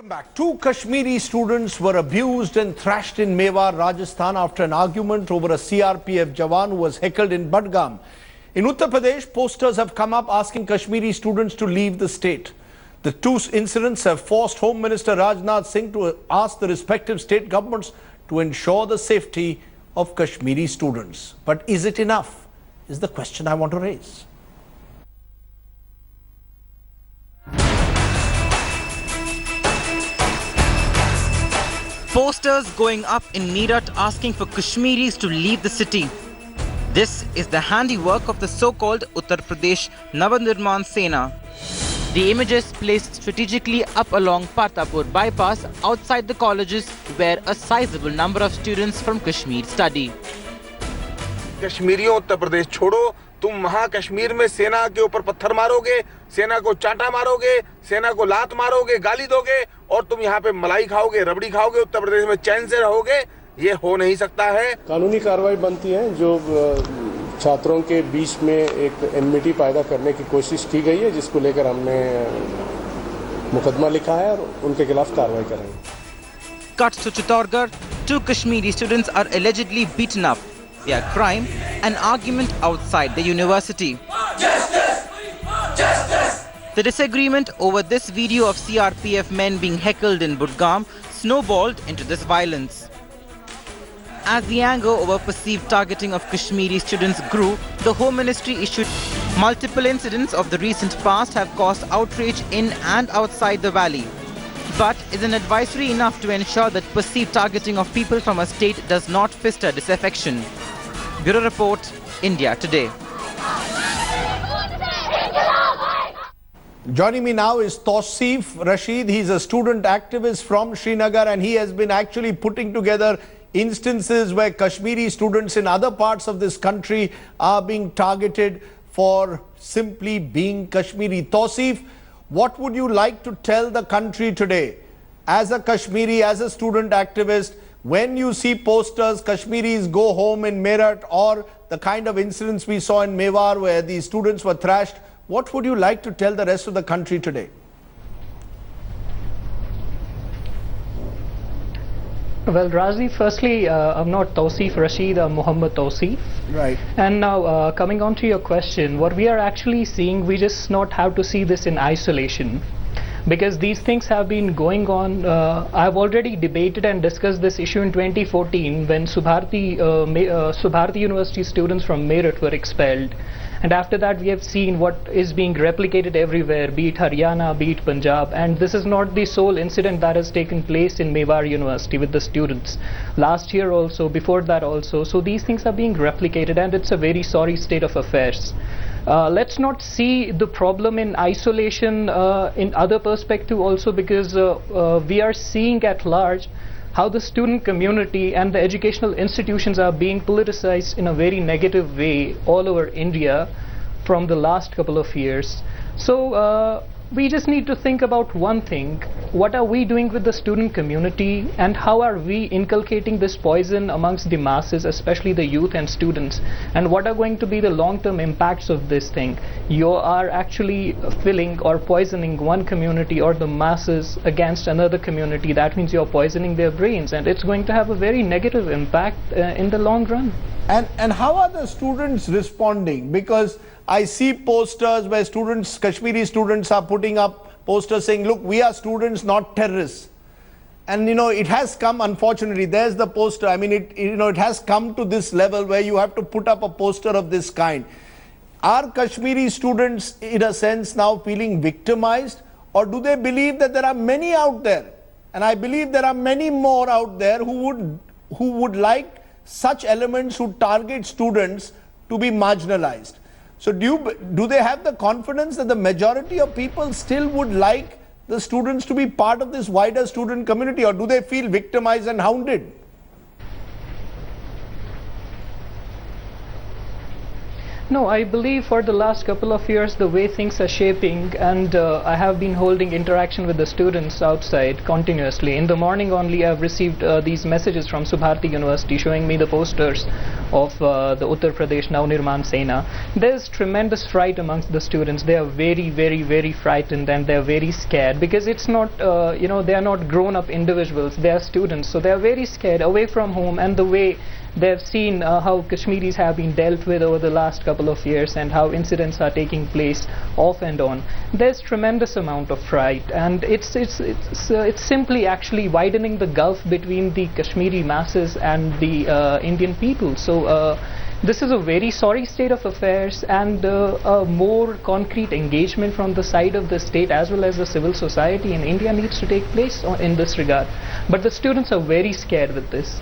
Welcome back. Two Kashmiri students were abused and thrashed in Mewar, Rajasthan after an argument over a CRPF jawan who was heckled in Budgam. In Uttar Pradesh, posters have come up asking Kashmiri students to leave the state. The two incidents have forced Home Minister Rajnath Singh to ask the respective state governments to ensure the safety of Kashmiri students. But is it enough? Is the question I want to raise. Posters going up in Meerut asking for Kashmiris to leave the city. This is the handiwork of the so-called Uttar Pradesh Navanirman Sena. The images placed strategically up along Partapur bypass outside the colleges where a sizable number of students from Kashmir study. कश्मीरियों उत्तर प्रदेश छोड़ो, तुम वहां कश्मीर में सेना के ऊपर पत्थर मारोगे, सेना को चांटा मारोगे, सेना को लात मारोगे, गाली दोगे और तुम यहाँ पे मलाई खाओगे, रबड़ी खाओगे, उत्तर प्रदेश में चैन से रहोगे, ये हो नहीं सकता है। कानूनी कार्रवाई बनती है जो छात्रों के बीच में एक एनमिटी पैदा करने की कोशिश की गई है, जिसको लेकर हमने मुकदमा लिखा है और उनके खिलाफ कार्रवाई करेंगे। Cut to Chittorgarh, two Kashmiri students are allegedly beaten up. Their crime, an argument outside the university. Justice! Justice! The disagreement over this video of CRPF men being heckled in Budgam snowballed into this violence. As the anger over perceived targeting of Kashmiri students grew, the Home Ministry issued multiple incidents of the recent past have caused outrage in and outside the valley. But is an advisory enough to ensure that perceived targeting of people from a state does not foster disaffection? Bureau Report, India Today. Joining me now is Tausif Rashid. He's a student activist from Srinagar and he has been actually putting together instances where Kashmiri students in other parts of this country are being targeted for simply being Kashmiri. Tausif, what would you like to tell the country today as a Kashmiri, as a student activist, when you see posters, Kashmiris go home in Meerut, or the kind of incidents we saw in Mewar where these students were thrashed, what would you like to tell the rest of the country today? Well, Rajdeep, firstly, I'm not Tausif Rashid, I'm Muhammad Tausif. Right. And now, coming on to your question, what we are actually seeing, we just not have to see this in isolation. Because these things have been going on. I've already debated and discussed this issue in 2014 when Subharti University students from Meerut were expelled. And after that, we have seen what is being replicated everywhere, be it Haryana, be it Punjab. And this is not the sole incident that has taken place in Mewar University with the students. Last year also, before that also. So these things are being replicated and it's a very sorry state of affairs. Let's not see the problem in isolation in other perspective also, because we are seeing at large how the student community and the educational institutions are being politicized in a very negative way all over India from the last couple of years. So we just need to think about one thing: what are we doing with the student community and how are we inculcating this poison amongst the masses, especially the youth and students, and what are going to be the long-term impacts of this thing? You are actually filling or poisoning one community or the masses against another community. That means you're poisoning their brains, and it's going to have a very negative impact in the long run. And how are the students responding? Because I see posters where students, Kashmiri students, are putting up posters saying, look, we are students, not terrorists. And you know, it has come, unfortunately, there's the poster. I mean, it has come to this level where you have to put up a poster of this kind. Are Kashmiri students, in a sense, now feeling victimized? Or do they believe that there are many out there? And I believe there are many more out there who would like such elements who target students to be marginalized. So do they have the confidence that the majority of people still would like the students to be part of this wider student community, or do they feel victimized and hounded? No, I believe for the last couple of years the way things are shaping, and I have been holding interaction with the students outside continuously. In the morning only I've received these messages from Subharti University showing me the posters of the Uttar Pradesh Navnirman Sena. There's tremendous fright amongst the students. They are very, very, very frightened, and they're very scared because it's not, they are not grown-up individuals. They are students, so they are very scared away from home, and the way they've seen how Kashmiris have been dealt with over the last couple of years and how incidents are taking place off and on. There's tremendous amount of fright, and it's simply actually widening the gulf between the Kashmiri masses and the Indian people. So this is a very sorry state of affairs, and a more concrete engagement from the side of the state as well as the civil society in India needs to take place in this regard. But the students are very scared with this.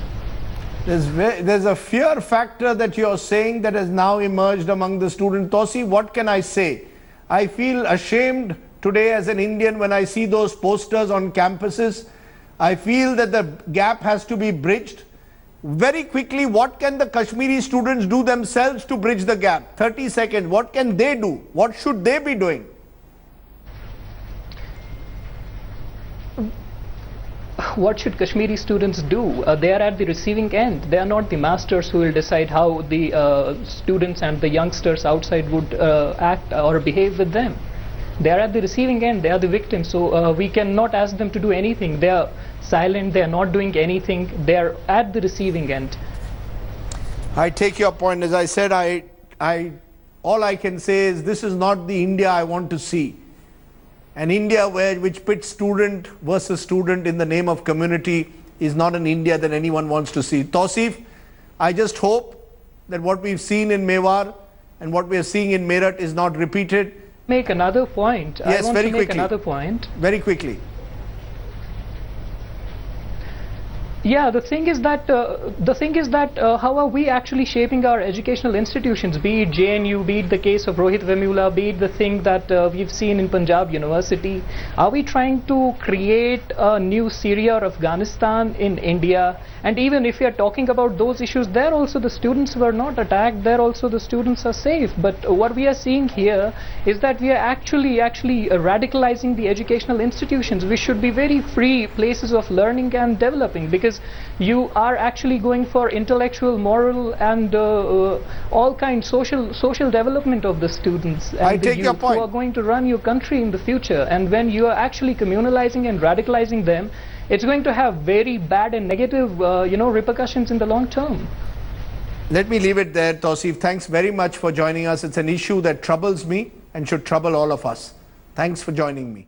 There's a fear factor that you're saying that has now emerged among the students. Tosi, what can I say? I feel ashamed today as an Indian when I see those posters on campuses. I feel that the gap has to be bridged. Very quickly, what can the Kashmiri students do themselves to bridge the gap? 30 seconds. What can they do? What should they be doing? What should Kashmiri students do? They are at the receiving end. They are not the masters who will decide how the students and the youngsters outside would act or behave with them. They are at the receiving end. They are the victims. So we cannot ask them to do anything. They are silent. They are not doing anything. They are at the receiving end. I take your point. As I said, all I can say is this is not the India I want to see. An India which pits student versus student in the name of community is not an India that anyone wants to see. Tausif, I just hope that what we've seen in Mewar and what we are seeing in Meerut is not repeated. Make another point. Yes, I want very to make quickly. another point. Very quickly. Yeah, the thing is that how are we actually shaping our educational institutions, be it JNU, be it the case of Rohit Vemula, be it the thing that we've seen in Punjab University. Are we trying to create a new Syria or Afghanistan in India? And even if we are talking about those issues, there also the students were not attacked, there also the students are safe. But what we are seeing here is that we are actually radicalizing the educational institutions. We should be very free places of learning and developing, because you are actually going for intellectual, moral, and all kinds social development of the students and I the take your youth point. who are going to run your country in the future. And when you are actually communalizing and radicalizing them, it's going to have very bad and negative repercussions in the long term. Let me leave it there, Tausif. Thanks very much for joining us. It's an issue that troubles me and should trouble all of us. Thanks for joining me.